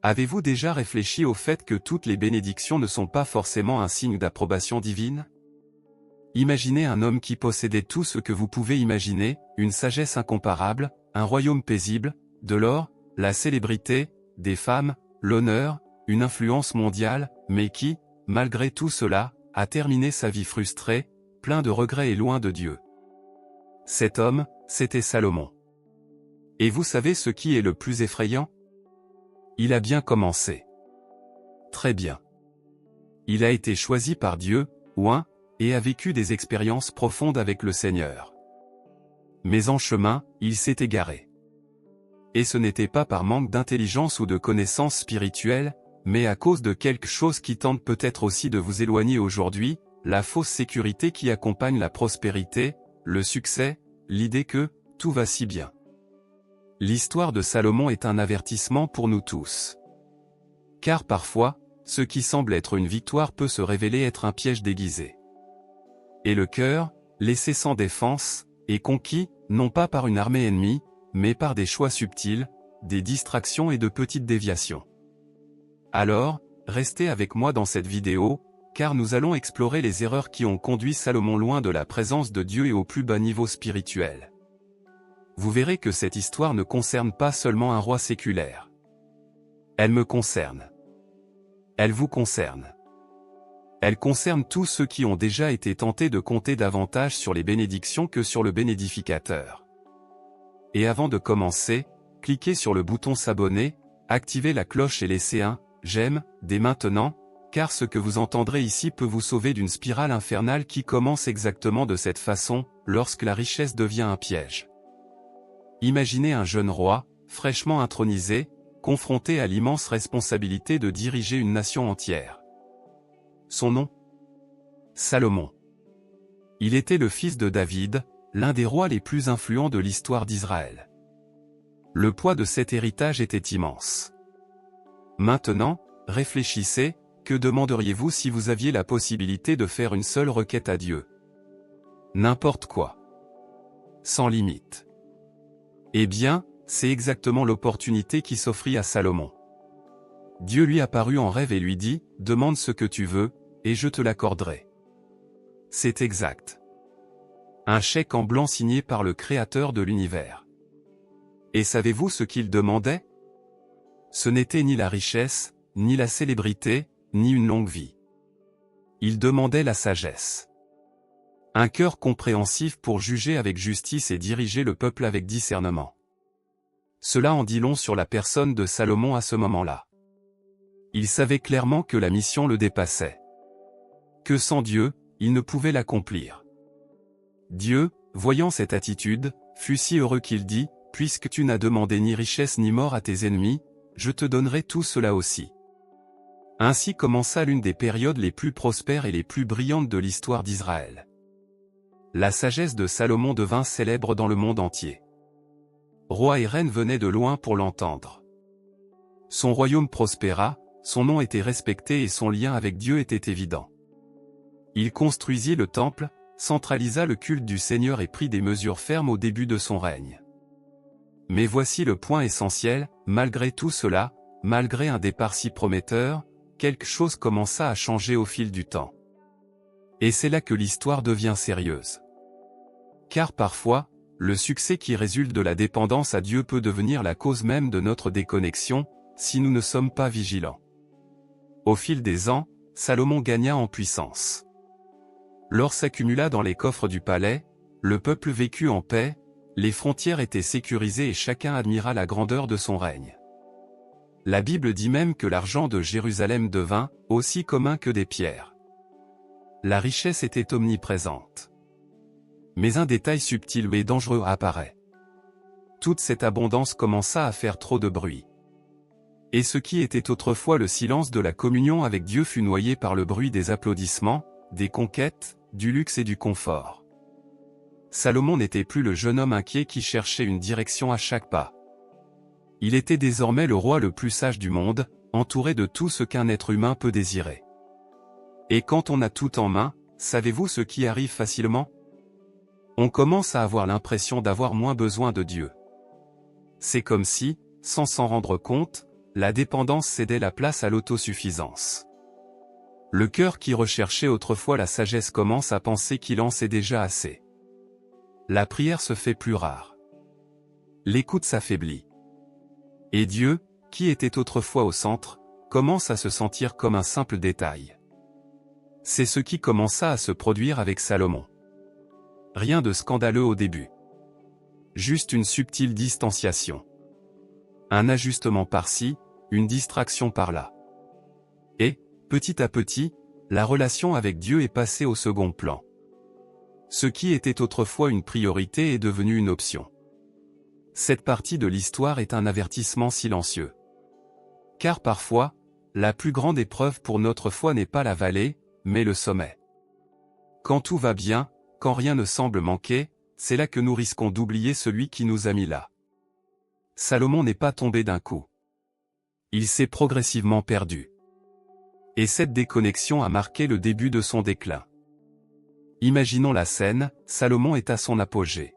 Avez-vous déjà réfléchi au fait que toutes les bénédictions ne sont pas forcément un signe d'approbation divine? Imaginez un homme qui possédait tout ce que vous pouvez imaginer, une sagesse incomparable, un royaume paisible, de l'or, la célébrité, des femmes, l'honneur, une influence mondiale, mais qui, malgré tout cela, a terminé sa vie frustré, plein de regrets et loin de Dieu. Cet homme, c'était Salomon. Et vous savez ce qui est le plus effrayant? Il a bien commencé. Très bien. Il a été choisi par Dieu, et a vécu des expériences profondes avec le Seigneur. Mais en chemin, il s'est égaré. Et ce n'était pas par manque d'intelligence ou de connaissances spirituelles, mais à cause de quelque chose qui tente peut-être aussi de vous éloigner aujourd'hui, la fausse sécurité qui accompagne la prospérité, le succès, l'idée que tout va si bien. L'histoire de Salomon est un avertissement pour nous tous. Car parfois, ce qui semble être une victoire peut se révéler être un piège déguisé. Et le cœur, laissé sans défense, est conquis, non pas par une armée ennemie, mais par des choix subtils, des distractions et de petites déviations. Alors, restez avec moi dans cette vidéo, car nous allons explorer les erreurs qui ont conduit Salomon loin de la présence de Dieu et au plus bas niveau spirituel. Vous verrez que cette histoire ne concerne pas seulement un roi séculaire. Elle me concerne. Elle vous concerne. Elle concerne tous ceux qui ont déjà été tentés de compter davantage sur les bénédictions que sur le bénédificateur. Et avant de commencer, cliquez sur le bouton s'abonner, activez la cloche et laissez un « j'aime » dès maintenant, car ce que vous entendrez ici peut vous sauver d'une spirale infernale qui commence exactement de cette façon, lorsque la richesse devient un piège. Imaginez un jeune roi, fraîchement intronisé, confronté à l'immense responsabilité de diriger une nation entière. Son nom? Salomon. Il était le fils de David, l'un des rois les plus influents de l'histoire d'Israël. Le poids de cet héritage était immense. Maintenant, réfléchissez, que demanderiez-vous si vous aviez la possibilité de faire une seule requête à Dieu? N'importe quoi. Sans limite. Eh bien, c'est exactement l'opportunité qui s'offrit à Salomon. Dieu lui apparut en rêve et lui dit, « Demande ce que tu veux, et je te l'accorderai. » C'est exact. Un chèque en blanc signé par le Créateur de l'univers. Et savez-vous ce qu'il demandait? Ce n'était ni la richesse, ni la célébrité, ni une longue vie. Il demandait la sagesse. Un cœur compréhensif pour juger avec justice et diriger le peuple avec discernement. Cela en dit long sur la personne de Salomon à ce moment-là. Il savait clairement que la mission le dépassait. Que sans Dieu, il ne pouvait l'accomplir. Dieu, voyant cette attitude, fut si heureux qu'il dit, « Puisque tu n'as demandé ni richesse ni mort à tes ennemis, je te donnerai tout cela aussi. » Ainsi commença l'une des périodes les plus prospères et les plus brillantes de l'histoire d'Israël. La sagesse de Salomon devint célèbre dans le monde entier. Rois et reines venaient de loin pour l'entendre. Son royaume prospéra, son nom était respecté et son lien avec Dieu était évident. Il construisit le temple, centralisa le culte du Seigneur et prit des mesures fermes au début de son règne. Mais voici le point essentiel, malgré tout cela, malgré un départ si prometteur, quelque chose commença à changer au fil du temps. Et c'est là que l'histoire devient sérieuse. Car parfois, le succès qui résulte de la dépendance à Dieu peut devenir la cause même de notre déconnexion, si nous ne sommes pas vigilants. Au fil des ans, Salomon gagna en puissance. L'or s'accumula dans les coffres du palais, le peuple vécut en paix, les frontières étaient sécurisées et chacun admira la grandeur de son règne. La Bible dit même que l'argent de Jérusalem devint aussi commun que des pierres. La richesse était omniprésente. Mais un détail subtil et dangereux apparaît. Toute cette abondance commença à faire trop de bruit. Et ce qui était autrefois le silence de la communion avec Dieu fut noyé par le bruit des applaudissements, des conquêtes, du luxe et du confort. Salomon n'était plus le jeune homme inquiet qui cherchait une direction à chaque pas. Il était désormais le roi le plus sage du monde, entouré de tout ce qu'un être humain peut désirer. Et quand on a tout en main, savez-vous ce qui arrive facilement? On commence à avoir l'impression d'avoir moins besoin de Dieu. C'est comme si, sans s'en rendre compte, la dépendance cédait la place à l'autosuffisance. Le cœur qui recherchait autrefois la sagesse commence à penser qu'il en sait déjà assez. La prière se fait plus rare. L'écoute s'affaiblit. Et Dieu, qui était autrefois au centre, commence à se sentir comme un simple détail. C'est ce qui commença à se produire avec Salomon. Rien de scandaleux au début. Juste une subtile distanciation. Un ajustement par-ci, une distraction par-là. Et, petit à petit, la relation avec Dieu est passée au second plan. Ce qui était autrefois une priorité est devenu une option. Cette partie de l'histoire est un avertissement silencieux. Car parfois, la plus grande épreuve pour notre foi n'est pas la vallée, mais le sommet. Quand tout va bien, quand rien ne semble manquer, c'est là que nous risquons d'oublier celui qui nous a mis là. Salomon n'est pas tombé d'un coup. Il s'est progressivement perdu. Et cette déconnexion a marqué le début de son déclin. Imaginons la scène, Salomon est à son apogée.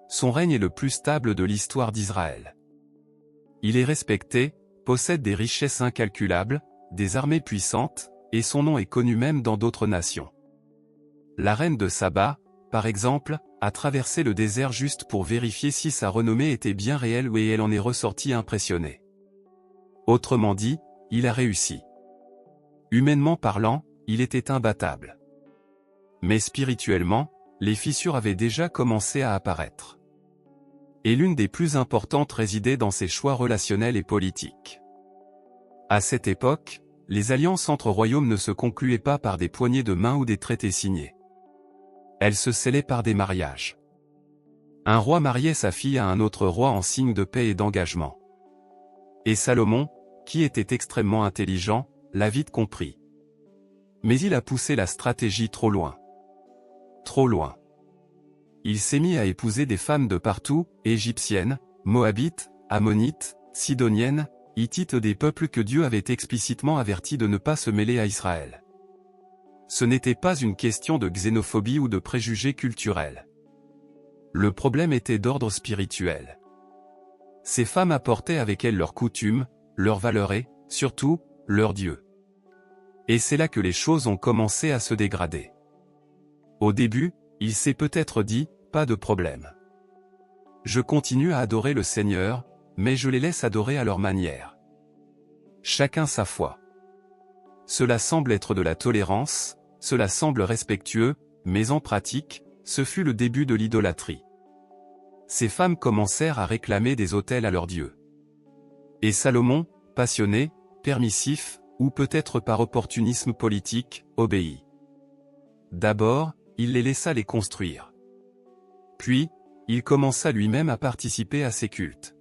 Son règne est le plus stable de l'histoire d'Israël. Il est respecté, possède des richesses incalculables, des armées puissantes, et son nom est connu même dans d'autres nations. La reine de Saba, par exemple, a traversé le désert juste pour vérifier si sa renommée était bien réelle et elle en est ressortie impressionnée. Autrement dit, il a réussi. Humainement parlant, il était imbattable. Mais spirituellement, les fissures avaient déjà commencé à apparaître. Et l'une des plus importantes résidait dans ses choix relationnels et politiques. À cette époque, les alliances entre royaumes ne se concluaient pas par des poignées de main ou des traités signés. Elles se scellaient par des mariages. Un roi mariait sa fille à un autre roi en signe de paix et d'engagement. Et Salomon, qui était extrêmement intelligent, l'a vite compris. Mais il a poussé la stratégie trop loin. Trop loin. Il s'est mis à épouser des femmes de partout, égyptiennes, moabites, ammonites, sidoniennes, hittites, des peuples que Dieu avait explicitement avertis de ne pas se mêler à Israël. Ce n'était pas une question de xénophobie ou de préjugés culturels. Le problème était d'ordre spirituel. Ces femmes apportaient avec elles leurs coutumes, leurs valeurs et, surtout, leur Dieu. Et c'est là que les choses ont commencé à se dégrader. Au début, il s'est peut-être dit, pas de problème. Je continue à adorer le Seigneur, mais je les laisse adorer à leur manière. Chacun sa foi. Cela semble être de la tolérance, cela semble respectueux, mais en pratique, ce fut le début de l'idolâtrie. Ces femmes commencèrent à réclamer des autels à leurs dieux. Et Salomon, passionné, permissif, ou peut-être par opportunisme politique, obéit. D'abord, il les laissa les construire. Puis, il commença lui-même à participer à ces cultes.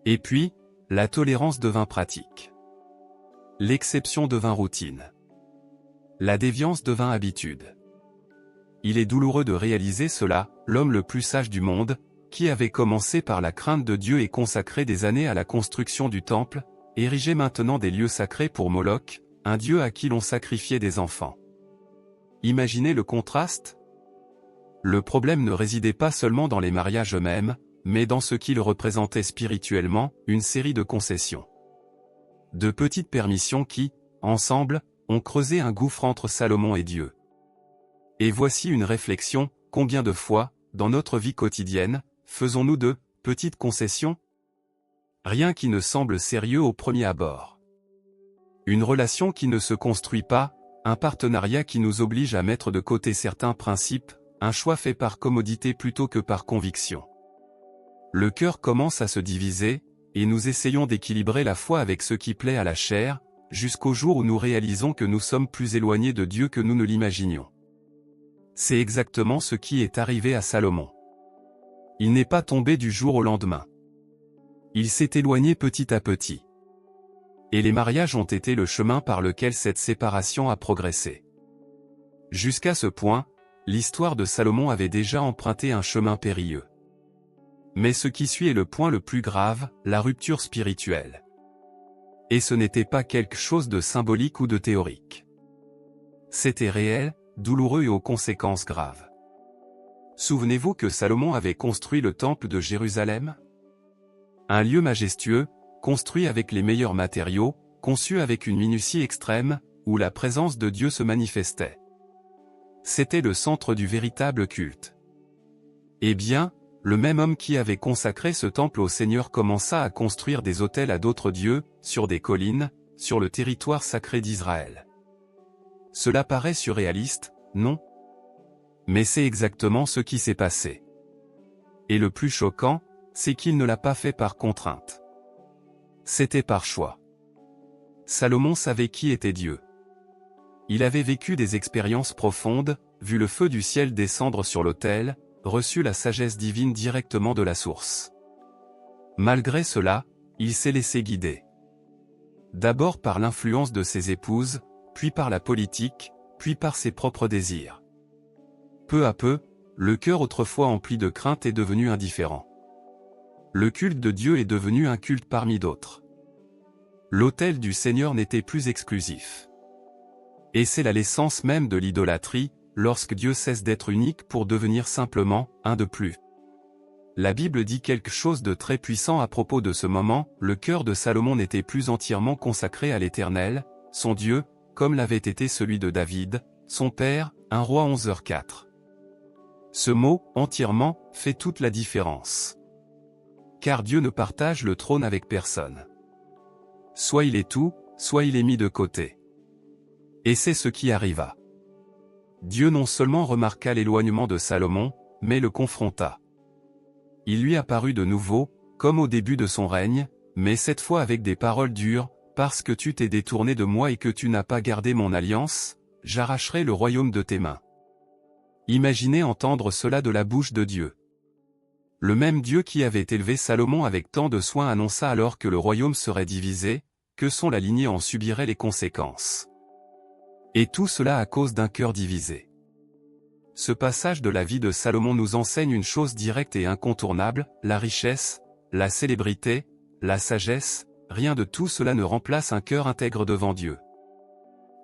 Et puis, la tolérance devint pratique. L'exception devint routine. La déviance devint habitude. Il est douloureux de réaliser cela, l'homme le plus sage du monde, qui avait commencé par la crainte de Dieu et consacré des années à la construction du temple, érigeait maintenant des lieux sacrés pour Moloch, un dieu à qui l'on sacrifiait des enfants. Imaginez le contraste? Le problème ne résidait pas seulement dans les mariages eux-mêmes, mais dans ce qu'ils représentaient spirituellement, une série de concessions. De petites permissions qui, ensemble, ont creusé un gouffre entre Salomon et Dieu. Et voici une réflexion, combien de fois, dans notre vie quotidienne, faisons-nous de petites concessions? Rien qui ne semble sérieux au premier abord. Une relation qui ne se construit pas, un partenariat qui nous oblige à mettre de côté certains principes, un choix fait par commodité plutôt que par conviction. Le cœur commence à se diviser, et nous essayons d'équilibrer la foi avec ce qui plaît à la chair, jusqu'au jour où nous réalisons que nous sommes plus éloignés de Dieu que nous ne l'imaginions. C'est exactement ce qui est arrivé à Salomon. Il n'est pas tombé du jour au lendemain. Il s'est éloigné petit à petit. Et les mariages ont été le chemin par lequel cette séparation a progressé. Jusqu'à ce point, l'histoire de Salomon avait déjà emprunté un chemin périlleux. Mais ce qui suit est le point le plus grave, la rupture spirituelle. Et ce n'était pas quelque chose de symbolique ou de théorique. C'était réel, douloureux et aux conséquences graves. Souvenez-vous que Salomon avait construit le temple de Jérusalem? Un lieu majestueux, construit avec les meilleurs matériaux, conçu avec une minutie extrême, où la présence de Dieu se manifestait. C'était le centre du véritable culte. Eh bien, le même homme qui avait consacré ce temple au Seigneur commença à construire des autels à d'autres dieux, sur des collines, sur le territoire sacré d'Israël. Cela paraît surréaliste, non? Mais c'est exactement ce qui s'est passé. Et le plus choquant, c'est qu'il ne l'a pas fait par contrainte. C'était par choix. Salomon savait qui était Dieu. Il avait vécu des expériences profondes, vu le feu du ciel descendre sur l'autel, reçu la sagesse divine directement de la source. Malgré cela, il s'est laissé guider. D'abord par l'influence de ses épouses, puis par la politique, puis par ses propres désirs. Peu à peu, le cœur autrefois empli de crainte est devenu indifférent. Le culte de Dieu est devenu un culte parmi d'autres. L'autel du Seigneur n'était plus exclusif. Et c'est la l'essence même de l'idolâtrie, lorsque Dieu cesse d'être unique pour devenir simplement un de plus. La Bible dit quelque chose de très puissant à propos de ce moment, le cœur de Salomon n'était plus entièrement consacré à l'Éternel, son Dieu, comme l'avait été celui de David, son père, 1 Roi 11h4. Ce mot, entièrement, fait toute la différence. Car Dieu ne partage le trône avec personne. Soit il est tout, soit il est mis de côté. Et c'est ce qui arriva. Dieu non seulement remarqua l'éloignement de Salomon, mais le confronta. Il lui apparut de nouveau, comme au début de son règne, mais cette fois avec des paroles dures, « Parce que tu t'es détourné de moi et que tu n'as pas gardé mon alliance, j'arracherai le royaume de tes mains. » Imaginez entendre cela de la bouche de Dieu. Le même Dieu qui avait élevé Salomon avec tant de soin annonça alors que le royaume serait divisé, que son la lignée en subirait les conséquences. Et tout cela à cause d'un cœur divisé. Ce passage de la vie de Salomon nous enseigne une chose directe et incontournable, la richesse, la célébrité, la sagesse, rien de tout cela ne remplace un cœur intègre devant Dieu.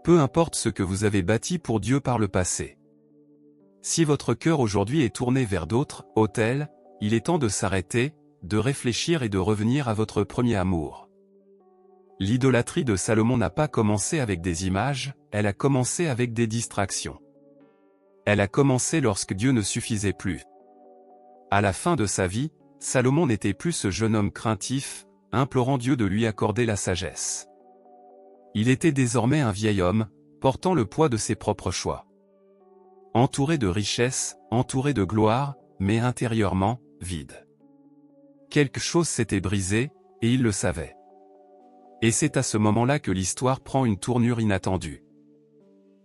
Peu importe ce que vous avez bâti pour Dieu par le passé. Si votre cœur aujourd'hui est tourné vers d'autres autels, il est temps de s'arrêter, de réfléchir et de revenir à votre premier amour. L'idolâtrie de Salomon n'a pas commencé avec des images, elle a commencé avec des distractions. Elle a commencé lorsque Dieu ne suffisait plus. À la fin de sa vie, Salomon n'était plus ce jeune homme craintif, implorant Dieu de lui accorder la sagesse. Il était désormais un vieil homme, portant le poids de ses propres choix. Entouré de richesses, entouré de gloire, mais intérieurement, vide. Quelque chose s'était brisé, et il le savait. Et c'est à ce moment-là que l'histoire prend une tournure inattendue.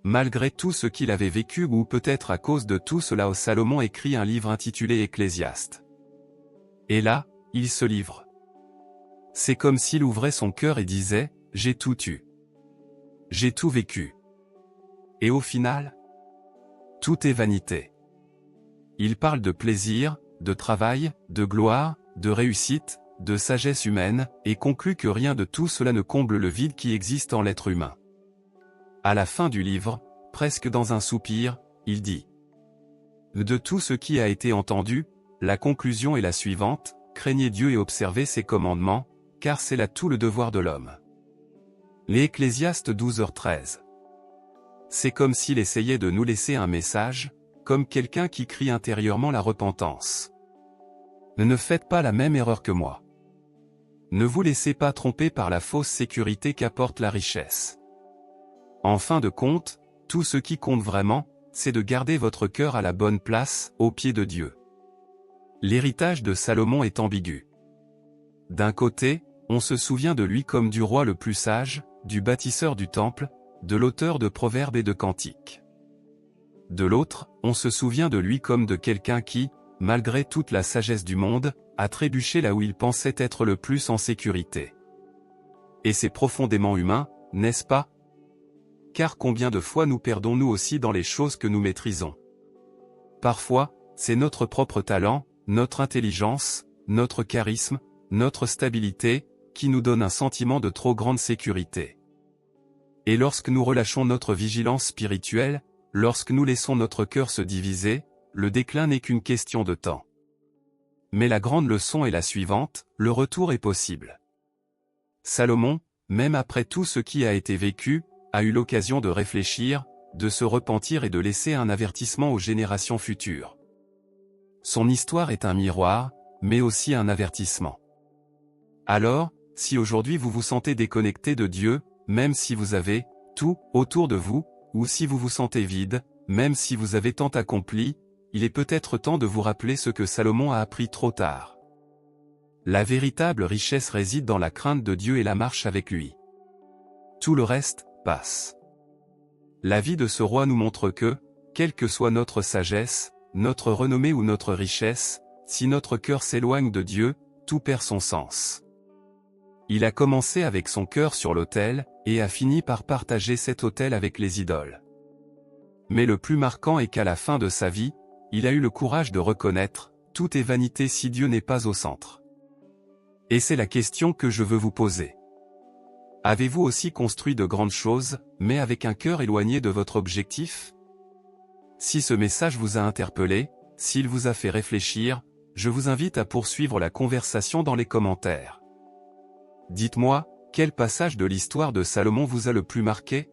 Malgré tout ce qu'il avait vécu ou peut-être à cause de tout cela, Salomon écrit un livre intitulé Ecclésiaste. Et là, il se livre. C'est comme s'il ouvrait son cœur et disait, « J'ai tout eu. J'ai tout vécu. Et au final, tout est vanité. » Il parle de plaisir, de travail, de gloire, de réussite, de sagesse humaine, et conclut que rien de tout cela ne comble le vide qui existe en l'être humain. À la fin du livre, presque dans un soupir, il dit « De tout ce qui a été entendu, la conclusion est la suivante, craignez Dieu et observez ses commandements, car c'est là tout le devoir de l'homme. » Les Ecclésiastes 12h13. C'est comme s'il essayait de nous laisser un message, comme quelqu'un qui crie intérieurement la repentance. Ne faites pas la même erreur que moi. Ne vous laissez pas tromper par la fausse sécurité qu'apporte la richesse. En fin de compte, tout ce qui compte vraiment, c'est de garder votre cœur à la bonne place, aux pieds de Dieu. L'héritage de Salomon est ambigu. D'un côté, on se souvient de lui comme du roi le plus sage, du bâtisseur du temple, de l'auteur de proverbes et de cantiques. De l'autre, on se souvient de lui comme de quelqu'un qui, malgré toute la sagesse du monde, a trébuché là où il pensait être le plus en sécurité. Et c'est profondément humain, n'est-ce pas? Car combien de fois nous perdons nous aussi dans les choses que nous maîtrisons? Parfois, c'est notre propre talent, notre intelligence, notre charisme, notre stabilité, qui nous donne un sentiment de trop grande sécurité. Et lorsque nous relâchons notre vigilance spirituelle, lorsque nous laissons notre cœur se diviser, le déclin n'est qu'une question de temps. Mais la grande leçon est la suivante, le retour est possible. Salomon, même après tout ce qui a été vécu, a eu l'occasion de réfléchir, de se repentir et de laisser un avertissement aux générations futures. Son histoire est un miroir, mais aussi un avertissement. Alors, si aujourd'hui vous vous sentez déconnecté de Dieu, même si vous avez tout autour de vous, ou si vous vous sentez vide, même si vous avez tant accompli, il est peut-être temps de vous rappeler ce que Salomon a appris trop tard. La véritable richesse réside dans la crainte de Dieu et la marche avec lui. Tout le reste passe. La vie de ce roi nous montre que, quelle que soit notre sagesse, notre renommée ou notre richesse, si notre cœur s'éloigne de Dieu, tout perd son sens. Il a commencé avec son cœur sur l'autel, et a fini par partager cet autel avec les idoles. Mais le plus marquant est qu'à la fin de sa vie, il a eu le courage de reconnaître, tout est vanité si Dieu n'est pas au centre. Et c'est la question que je veux vous poser. Avez-vous aussi construit de grandes choses, mais avec un cœur éloigné de votre objectif? Si ce message vous a interpellé, s'il vous a fait réfléchir, je vous invite à poursuivre la conversation dans les commentaires. Dites-moi, quel passage de l'histoire de Salomon vous a le plus marqué?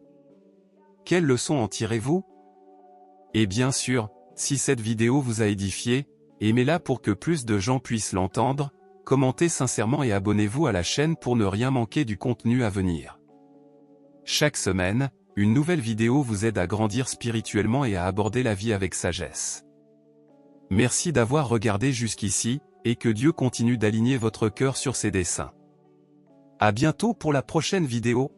Quelles leçons en tirez-vous? Et bien sûr, si cette vidéo vous a édifié, aimez-la pour que plus de gens puissent l'entendre, commentez sincèrement et abonnez-vous à la chaîne pour ne rien manquer du contenu à venir. Chaque semaine, une nouvelle vidéo vous aide à grandir spirituellement et à aborder la vie avec sagesse. Merci d'avoir regardé jusqu'ici, et que Dieu continue d'aligner votre cœur sur ses desseins. À bientôt pour la prochaine vidéo.